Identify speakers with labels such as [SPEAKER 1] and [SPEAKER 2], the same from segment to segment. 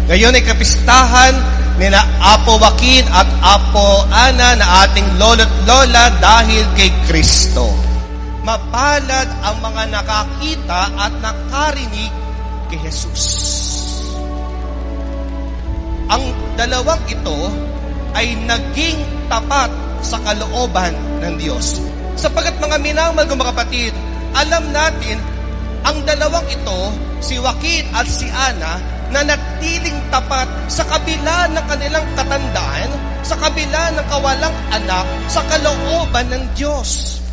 [SPEAKER 1] Ngayon ay kapistahan ni na Apo Joaquin at Apo Ana na ating lolo't lola dahil kay Kristo. Mapalad ang mga nakakita at nakarinig kay Jesus. Ang dalawang ito ay naging tapat sa kalooban ng Diyos. Sapagkat mga minamahal kong mga kapatid, alam natin, ang dalawang ito, si Joaquin at si Ana, na natiling tapat sa kabila ng kanilang katandaan, sa kabila ng kawalang anak, sa kalooban ng Diyos.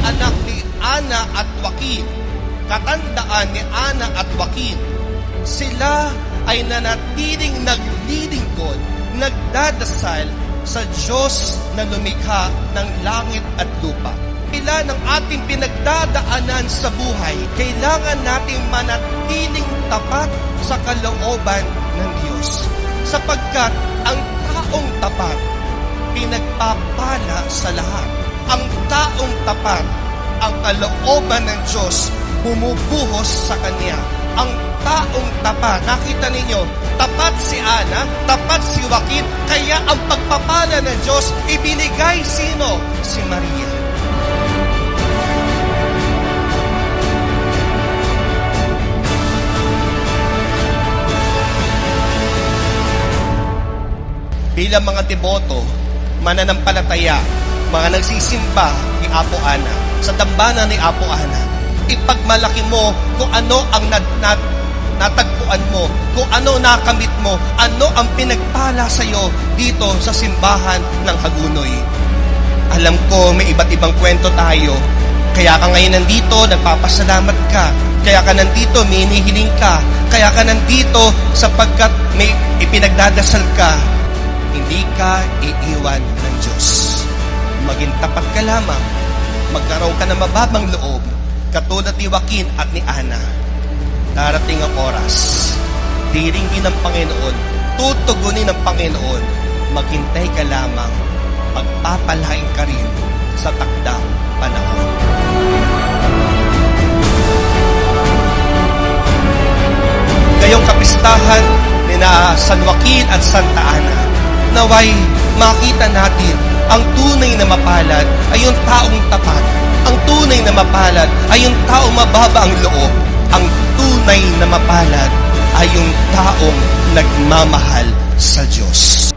[SPEAKER 1] Anak ni Ana at Joaquin, katandaan ni Ana at Joaquin, sila ay nanatiling naglilingkod, nagdadasal sa Diyos na lumikha ng langit at lupa. Kailan ng ating pinagdadaanan sa buhay, kailangan nating manatiling tapat sa kalooban ng Diyos. Sapagkat ang taong tapat, pinagpapala sa lahat. Ang taong tapat, ang kalooban ng Diyos, bumubuhos sa Kanya. Ang taong tapat, nakita ninyo, tapat si Ana, tapat si Joaquin, kaya ang pagpapala ng Diyos ibinigay sino? Si Maria. Bilang mga deboto, mananampalataya, mga nagsisimba ni Apo Ana, sa dambana ni Apo Ana, ipagmalaki mo kung ano ang natagpuan mo, kung ano nakamit mo, ano ang pinagpala sa iyo dito sa simbahan ng Hagunoy. Alam ko may iba't ibang kwento tayo, kaya ka ngayon nandito, nagpapasalamat ka, kaya ka nandito, may hinihiling ka, kaya ka nandito sapagkat may ipinagdadasal ka. Hindi ka iiwan ng Diyos. Maging tapat ka lamang, magkaroon ka ng mababang loob, katulad ni Joaquin at ni Ana. Darating ang oras, diringgin ng Panginoon, tutugunin ng Panginoon, maghintay ka lamang, pagpapalain ka rin sa takdang panahon. Ngayong kapistahan ni na San Joaquin at Santa Ana, naway makita natin ang tunay na mapalad ay yung taong tapat. Ang tunay na mapalad ay yung taong mababa ang loob. Ang tunay na mapalad ay yung taong nagmamahal sa Diyos.